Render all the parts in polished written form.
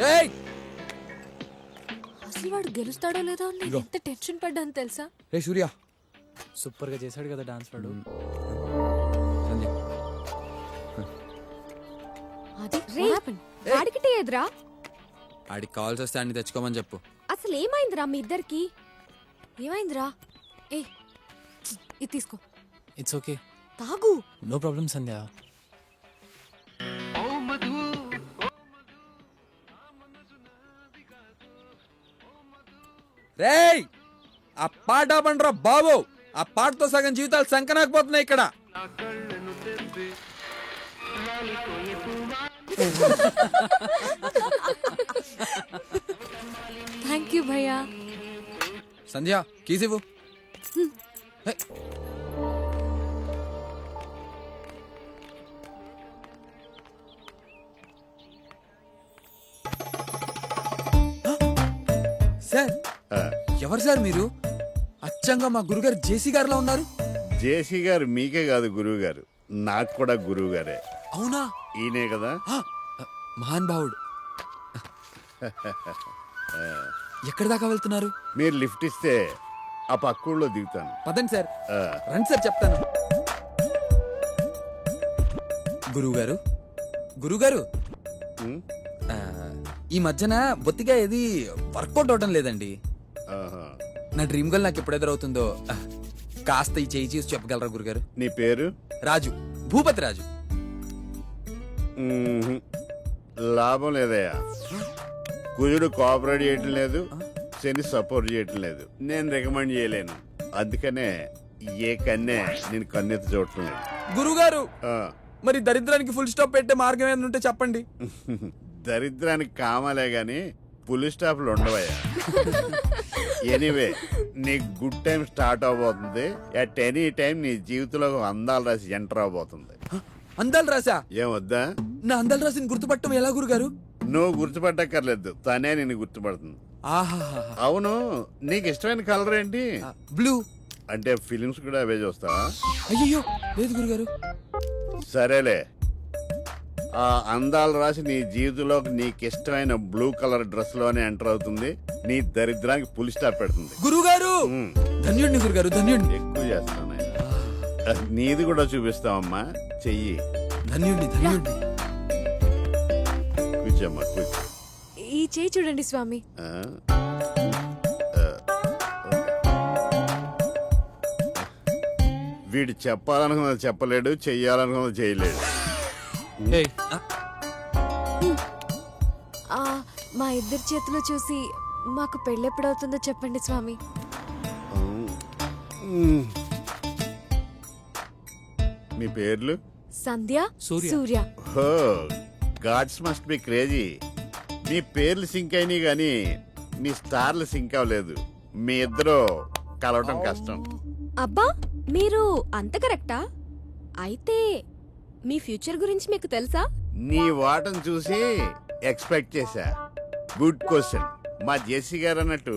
ఏయ్ అసలు వాడు గెలుస్తాడో లేదో అని నేను ఎంత టెన్షన్ పడ్డాను తెలుసా? రే సూర్య సూపర్ గా చేశాడు కదా డాన్స్ వాడు. సంధ్య అది వాడికి టీ ఎదురా? ఆడికి కావాల్సి వస్తే అన్ని తెచ్చుకోమని చెప్పు. అసలు ఏమైందిరా మీ ఇద్దరికి? ఏమైందిరా? ఏ ఇది తీసుకో, ఇట్స్ ఓకే, తాగు. నో ప్రాబ్లం సంధ్య. రేయ్ ఆ పాట పండ్రా బాబు, ఆ పాటతో సగం జీవితాలు సంకనాకపోతున్నాయి ఇక్కడ. థ్యాంక్ యూ భయ్యా. సంధ్య కీసివ్వు. సార్ ఎవరు సార్ మీరు? అచ్చంగా మా గురుగారు జేసీ గారిలో ఉన్నారు. జేసీ గారు మీకే కాదు గురువు గారు, నాకు కూడా గురువు గారే. అవునా? ఈయనే కదా. మహాన్ భావుడు. ఎక్కడి దాకా వెళ్తున్నారు? మీరు లిఫ్ట్ ఇస్తే ఆ పక్కూళ్ళో దిగుతాను. పదండి సార్. రండి సార్ చెప్తాను. గురువుగారు గురువుగారు ఉమ్, ఈ మధ్యన బొత్తిగా ఏది వర్కౌట్ అవడం లేదండి. ఆహా. నా డ్రీమ్ గర్ల్ నాకు ఎప్పుడు ఎదురవుతుందో కాస్త ఈ చేయి చూసి చెప్పగలరా గురుగారు? నీ పేరు? రాజు, భూపతి రాజు. ఉమ్హు. లాభం లేదయ్యా, కుజుడు కోఆపరేట్ చేయటం లేదు, శని సపోర్ట్ చేయటం లేదు. నేను రికమెండ్ చేయలేను, అందుకనే ఏ కన్నే నేను కన్నెత్తి చూడటం లేదు. గురుగారు ఆ. మరి దరిద్రానికి ఫుల్ స్టాప్ పెట్టే మార్గం ఏమైనా ఉంటే చెప్పండి. దరిద్రానికి కామాలే గాని పులి స్టాప్లు ఉండవయ్యా. ఎనీవే నీ గుడ్ టైం స్టార్ట్ అవబోతుంది. అట్ ఎనీ టైం నీ జీవితంలో అందాలు రాసి ఎంటర్ అవబోతుంది. అందాలు రాసా? ఏమొద్దా? నా అందాలు రాసిని గుర్తుపట్టడం ఎలా గురుగారు? నువ్వు గుర్తుపట్టక్కర్లేదు, తనే నిన్ను గుర్తుపడుతుంది. ఆహా, అవును, నీకు ఇష్టమైన కలర్ ఏంటి? బ్లూ. అంటే ఫిలిమ్స్ కూడా అవే చూస్తావా? అయ్యో లేదు గురుగారు. సరేలే, ఆ అందాలు రాసి నీ జీవితంలోకి నీకు ఇష్టమైన బ్లూ కలర్ డ్రెస్ లోనే ఎంటర్ అవుతుంది. నీ దరిద్రానికి పులి స్టాప్ పెడుతుంది. గురుగారు ఉమ్, ధన్యుడిని గురుగారు, ధన్యుడిని. ఎక్కువ చేస్తాను. నీది కూడా చూపిస్తావమ్మా, చెయ్యి. ధన్యుడిని ధన్యుడిని. కూర్చోమ్మా కూర్చో. ఈ చేయి చూడండి స్వామి. ఆ? వీడు చెప్పాలనుకున్నది చెప్పలేడు, చెయ్యాలనుకున్నది చేయలేడు. ఏయ్, ఆ, మా ఇద్దరి చేతులు చూసి మాకు పెళ్ళెప్పుడవుతుందో చెప్పండి స్వామి. మీ పేర్లు? సంధ్య, సూర్య. సూర్య. హో, గాడ్స్ మస్ట్ బి క్రేజీ. మీ పేర్లు సింక్ అయినాయి గాని మీ స్టార్లు సింక్ అవ్వలేదు. మీ ఇద్దరు కలవటం కష్టం. అబ్బా, మీరు అంత కరెక్టా? అయితే మీ ఫ్యూచర్ గురించి మీకు తెలుసా? నీ వాటను చూసి ఎక్స్పెక్ట్ చేశా. Good question. మా జేసీ గారు అన్నట్టు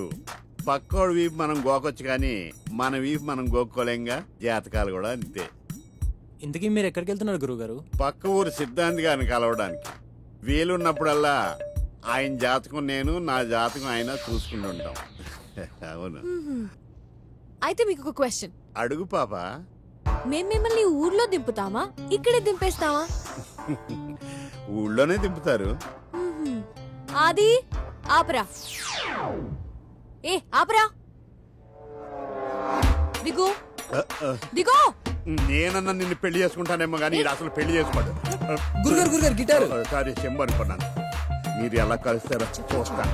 పక్కోడు వీపు మనం గోకొచ్చు కానీ మన వీపు మనం గోక్కోలేంగా. జాతకాలు కూడా అంతే. ఇంతకీ మీరు ఎక్కడికి వెళ్తున్నారు గురుగారు? పక్క ఊరు సిద్ధాంతి గారిని కలవడానికి. వీలున్నప్పుడల్లా ఆయన జాతకం నేను, నా జాతకం ఆయన చూసుకుని ఉంటాం. అవును. అయితే మీకు ఒక క్వశ్చన్. అడుగు పాప. మేము మిమ్మల్ని ఊర్లో దింపుతామా, ఇక్కడే దింపేస్తామా? ఊళ్ళోనే దింపుతారు. ఆది ఆపరా. ఏ ఆపరా, దిగు దిగో. నేనన్నా నిన్ను పెళ్లి చేసుకుంటానేమో కానీ ఈడు అసలు పెళ్లి చేసుకోడు. గురుగారు గురుగారు గిటారు. సారీ, చెంబు అనుకున్నాను. మీరు ఎలా కలుస్తారో చూస్తా.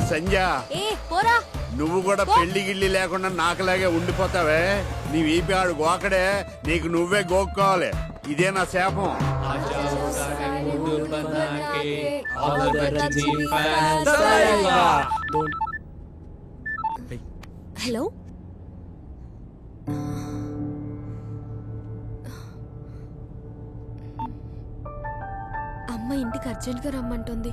సంధ్య, ఏ పోరా. నువ్వు కూడా పెళ్లి గిళ్ళి లేకుండా నాకులాగే ఉండిపోతావే. నీ వీపి ఆడు గోకడే, నీకు నువ్వే గోక్కోవాలి. ఇదే నా శాపం. హలో, అమ్మ ఇంటికి అర్జెంట్ గా రమ్మంటుంది.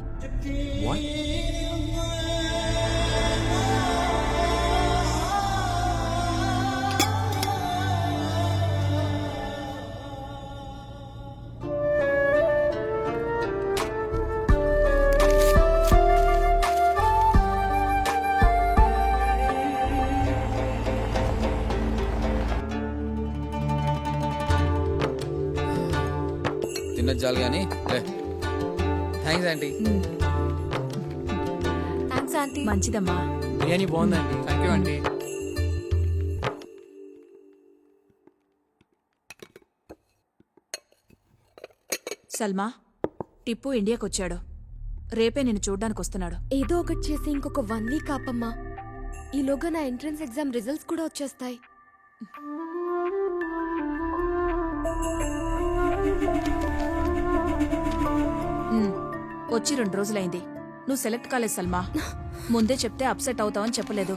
తిన్నది చాలు కానీ థ్యాంక్స్ ఆంటీ. Thanks aunty. మంచిదమ్మా. బిర్యానీ బాగుందండి. Thank you aunty. Salma, Tippu ఇండియాకి వచ్చాడు. రేపే నిన్ను చూడ్డానికి వస్తున్నాడు. ఏదో ఒకటి చేసి ఇంకొక 1 వీక్ ఆపమ్మా. ఈలోగా నా ఎంట్రన్స్ ఎగ్జామ్ రిజల్ట్స్ కూడా వచ్చేస్తాయి. వచ్చి 2 రోజులైంది. నువ్వు సెలెక్ట్ కాలేదు సల్మా. ముందే చెప్తే అప్సెట్ అవుతావని చెప్పలేదు.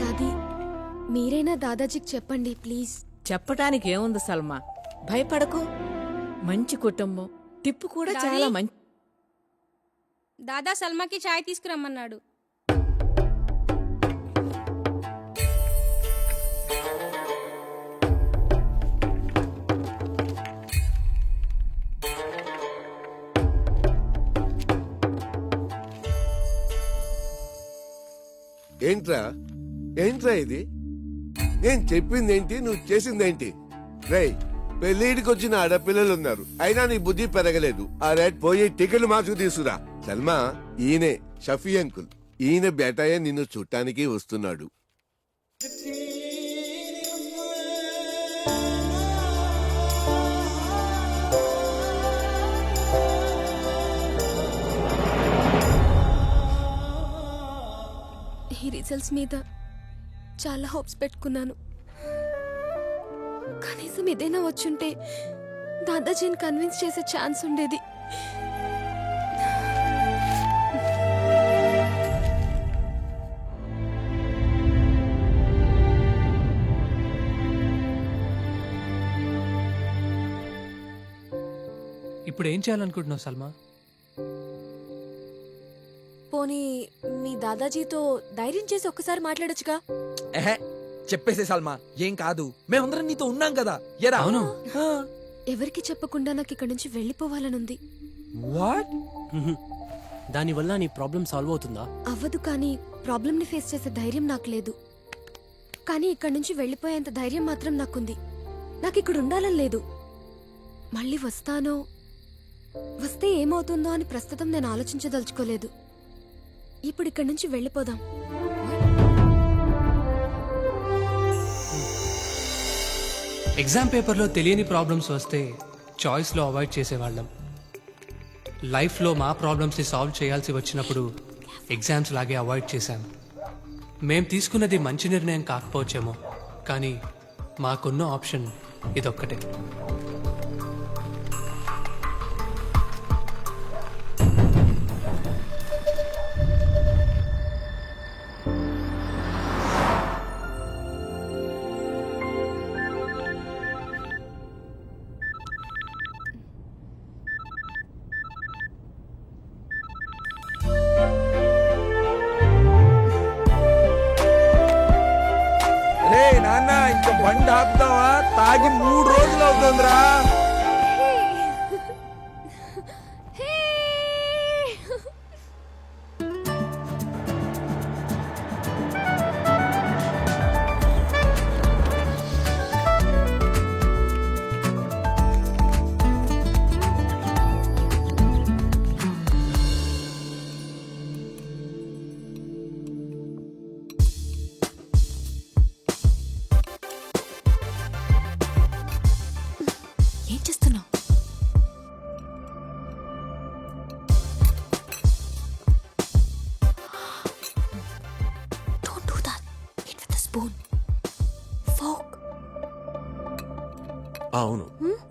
దాదీ, మీరైనా దాదాజీకి చెప్పండి ప్లీజ్. చెప్పటానికి ఏముంది సల్మా, భయపడకు. మంచి కుటుంబం, టిప్పు కూడా చాలా మంచి. దాదా సల్మాకి చాయ్ తీసుకురమ్మన్నాడు. ఏంట్రా ఏంట్రా ఇది? నేను చెప్పిందేంటి, నువ్వు చేసిందేంటి? రేయ్, పెళ్లిడికి వచ్చిన ఆడపిల్లలు ఉన్నారు, అయినా నీ బుద్ధి పెరగలేదు. ఆ రేట్ పోయి టికెట్ మార్చుకు తీసుకురా. సల్మా, ఈయనే షఫీ అంకుల్. ఈయన బేటాయే నిన్ను చూడటానికి వస్తున్నాడు. ఈ రిజల్ట్స్ మీద చాలా హోప్స్ పెట్టుకున్నాను. కనీసం ఏదైనా వచ్చుంటే దాదాజీని కన్విన్స్ చేసే ఛాన్స్ ఉండేది. ఇప్పుడు ఏం చేయాలనుకుంటున్నావు సల్మా? పోనీ మీ దాదాజీతో ధైర్యం చేసి ఒక్కసారి మాట్లాడొచ్చుగా. ఎహే, చెప్పేసే సల్మా, ఏం కాదు, మేమందరం నీతో ఉన్నాం కదా. ఎరా అవును. ఎవరికి చెప్పకుండా నాకు ఇక్కడి నుంచి వెళ్ళిపోవాలనుంది. వాట్? దానివల్ల నీ ప్రాబ్లం సాల్వ్ అవుతుందా? అవ్వదు, కానీ ప్రాబ్లంని ఫేస్ చేసే ధైర్యం నాకు లేదు. కానీ ఇక్కడి నుంచి వెళ్ళిపోయేంత ధైర్యం మాత్రం నాకుంది. నాకు ఇక్కడ ఉండాలని లేదు. మళ్ళీ వస్తానో, వస్తే ఏమవుతుందో అని ప్రస్తుతం నేను ఆలోచించదలుచుకోలేదు. ఇప్పుడు ఇక్కడి నుంచి వెళ్ళిపోదాం. ఎగ్జామ్ పేపర్లో తెలియని ప్రాబ్లమ్స్ వస్తే చాయిస్లో అవాయిడ్ చేసేవాళ్ళం. లైఫ్లో మా ప్రాబ్లమ్స్ని సాల్వ్ చేయాల్సి వచ్చినప్పుడు ఎగ్జామ్స్ లాగే అవాయిడ్ చేశాం. మేం తీసుకున్నది మంచి నిర్ణయం కాకపోవచ్చేమో, కానీ మాకున్న ఆప్షన్ ఇదొక్కటే. రే నాన్న, ఇంక బండి ఆపుదామా? తాగి 3 రోజులు అవుతుందిరా. ఏం చేస్తున్నావు? Don't do that. Eat with a spoon. Fork. అవును,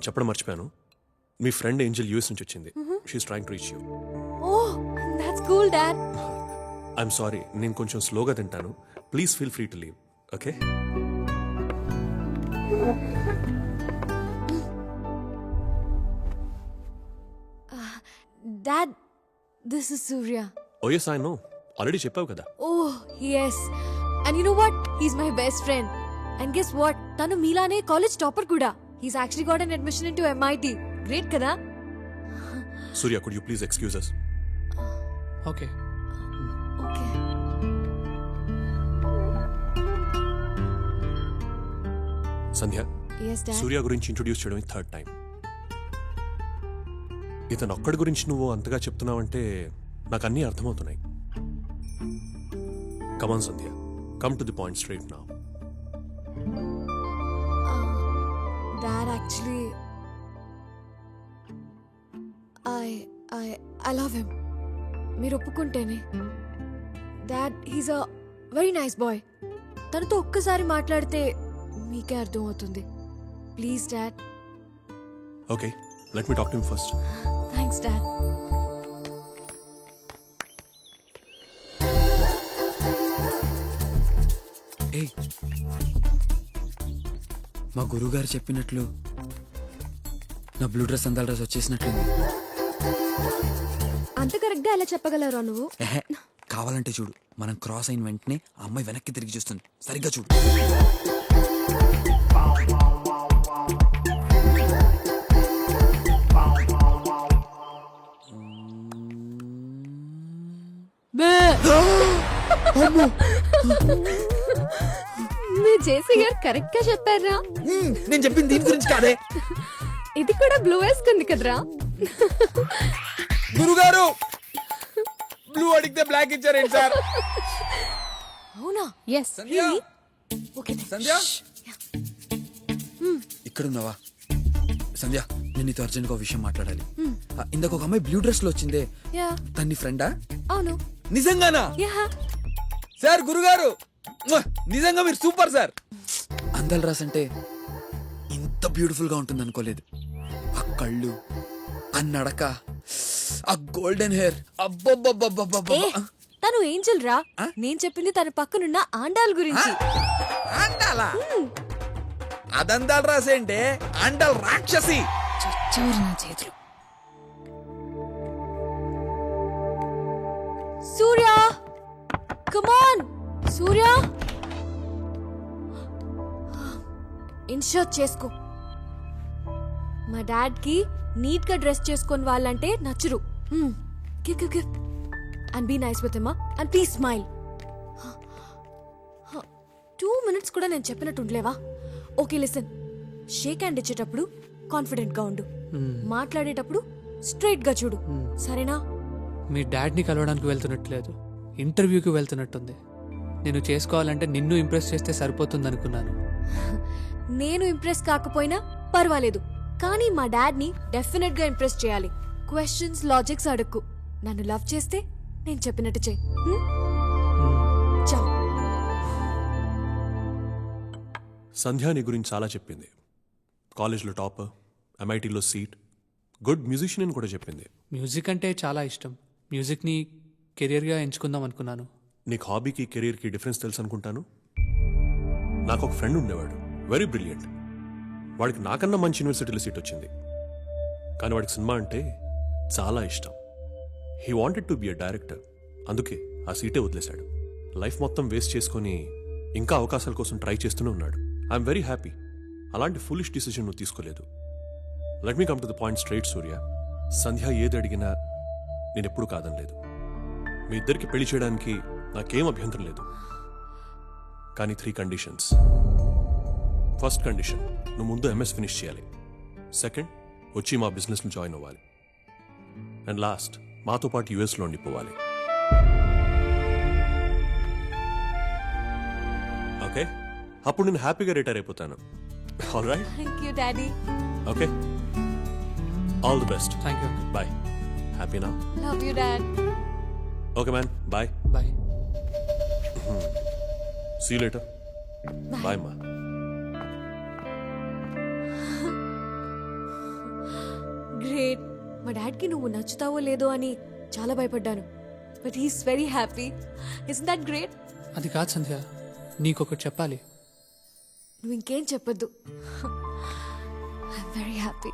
చెప్పడం మర్చిపోయాను. మీ ఫ్రెండ్ ఏంజల్ యూఎస్ నుంచి వచ్చింది. She is trying to reach you. Oh, that's cool, Dad. I'm sorry, నేను కొంచెం స్లోగా తింటాను. Please feel free to leave. Okay? Dad, this is Surya. Oh yes, I know. Already చెప్పావు కదా. Oh, yes. And you know what? He's my best friend. And guess what? Tanu Milane college topper kuda. He's actually got an admission into MIT. Great కదా? Surya could you please excuse us? Okay. Okay. Sandhya, yes dad. సూర్య గురించి introduce చేయడం third time. ఇతను ఒక్కడి గురించి నువ్వు అంతగా చెప్తున్నావంటే నాకు అన్నీ అర్థమవుతున్నాయి. Come on Sandhya, come to the point straight now. Dad actually I love him. మీరు ఒప్పుకుంటేనే. Dad he's a very nice boy. తనతో ఒక్కసారి మాట్లాడితే మీకే అర్థం అవుతుంది. Please dad. Okay, let me talk to him first. Thanks dad. Hey, మా గురువుగారు చెప్పినట్లు నా బ్లూ డ్రెస్ అందాల డ్రెస్ వచ్చేసినట్లుంది. అంత కరెక్ట్ గా ఎలా చెప్పగలరా నువ్వు? ఎహె, కావాలంటే చూడు. మనం క్రాస్ అయిన వెంటనే ఆ అమ్మాయి వెనక్కి తిరిగి చూస్తుంది. సరిగ్గా చూడు. మీ జేసీ గారు కరెక్ట్ గా చెప్పారా? నేను చెప్పింది దీని గురించి కాదే. ఇది కూడా బ్లూ వేసుకుంది కదరా? గురుగారు, బ్లూ అడిగితే బ్లాక్ ఇచ్చారేంటి సార్? అవునా? ఎస్. సంధ్య, ఓకే సంధ్య, ఇక్కడ ఉన్నావా? సంధ్య, నేను నీతో అర్జెంట్ గా ఒక విషయం మాట్లాడాలి. ఇందాక ఒక అమ్మాయి బ్లూ డ్రెస్ లో వచ్చిందే, యా. తన్ని ఫ్రెండా? అవును. నిజంగానా? యా. సార్ గురుగారు, నిజంగా మీరు సూపర్ సార్. అందాల రాస్ అంటే ఇంత బ్యూటిఫుల్ గా ఉంటుంది అనుకోలేదు. ఆ కళ్ళు, ఆ నడక, ఆ గోల్డెన్ హెయిర్, అబ్బబ్బబ్బబ్బబ్బబ్బ. ఏ, తను ఏంజల్ రా. నేను చెప్పింది తన పక్కనున్న ఆండాల్ గురించి. అండాలా? అదందాల రాసేంటే అండాల్ రాక్షసి. చచ్చారు నా చేతులు. సూర్య, కమాన్ సూర్య. ఇన్షర్ట్ చేసుకో. మా డాడ్ కి నీట్ గా డ్రెస్ చేసుకొని వాళ్ళంటే నచ్చరు. Give and be nice with him and please smile. 2 minutes కూడా నేను చెప్పినట్టు ఉండలేవా? Okay listen. షేక్ హ్యాండ్ ఇచ్చేటప్పుడు కాన్ఫిడెంట్ గా ఉండు. మాట్లాడేటప్పుడు స్ట్రైట్ గా చూడు. సరేనా? మీ డాడ్ని కలవడానికి వెళ్తున్నట్లేదు, ఇంటర్వ్యూకి వెళ్తున్నట్టుంది. నేను చేసుకోవాలంటే నిన్ను ఇంప్రెస్ చేస్తే సరిపోతుంది అనుకున్నాను. నేను ఇంప్రెస్ కాకపోయినా పర్వాలేదు, కానీ మా డాడ్ ని డెఫినెట్ గా ఇంప్రెస్ చేయాలి. క్వశ్చన్స్, లాజిక్స్ అడుక్కు. నన్ను లవ్ చేస్తే నేను చెప్పినట్టు చెయ్యి. చాలు. సంధ్య నీ గురించి చాలా చెప్పింది. కాలేజ్లో టాపర్, MITలో సీట్, గుడ్ మ్యూజిషియన్ అని కూడా చెప్పింది. మ్యూజిక్ అంటే చాలా ఇష్టం. మ్యూజిక్ని కెరియర్గా ఎంచుకుందాం అనుకున్నాను. నీకు హాబీకి కెరీర్కి డిఫరెన్స్ తెలుసు అనుకుంటాను. నాకు ఒక ఫ్రెండ్ ఉండేవాడు, వెరీ బ్రిలియంట్. వాడికి నాకన్నా మంచి యూనివర్సిటీలో సీట్ వచ్చింది, కానీ వాడికి సినిమా అంటే చాలా ఇష్టం. He wanted to be a director. అందుకే ఆ సీటే వదిలేశాడు. లైఫ్ మొత్తం వేస్ట్ చేసుకొని ఇంకా అవకాశాల కోసం ట్రై చేస్తూనే ఉన్నాడు. I'm very happy. అలాంటి ఫులిష్ డిసిజన్ నువ్వు తీసుకోలేదు. Let me come to the point straight Surya. Sandhya ఏది అడిగినా నేను ఎప్పుడు కాదనలేదు. మీ ఇద్దరికి పెళ్లి చేయడానికి నాకేం అభ్యంతరం లేదు, కానీ 3 కండిషన్స్. ఫస్ట్ కండిషన్, నువ్వు ముందు MS ఫినిష్ చేయాలి. సెకండ్, వచ్చి మా బిజినెస్లో జాయిన్ అవ్వాలి. అండ్ లాస్ట్, మాతో పాటు యుఎస్లో ఉండిపోవాలి. ఓకే, అప్పుడు నేను హ్యాపీగా రిటైర్ అయిపోతాను. All right? Thank you daddy. Okay, all the best. Thank you. Bye. హ్యాపీనా? Love you dad. Okay man, bye. Bye. See you later. Bye మా. గ్రేట్. మా డాడ్ కి నువ్వు నచ్చుతావో లేదో అని చాలా భయపడ్డాను, but he's very happy. Is that great? అది కాదు సంధ్య, నీకొకటి చెప్పాలి. నువ్వు ఇంకేం చెప్పొద్దు. I'm very happy.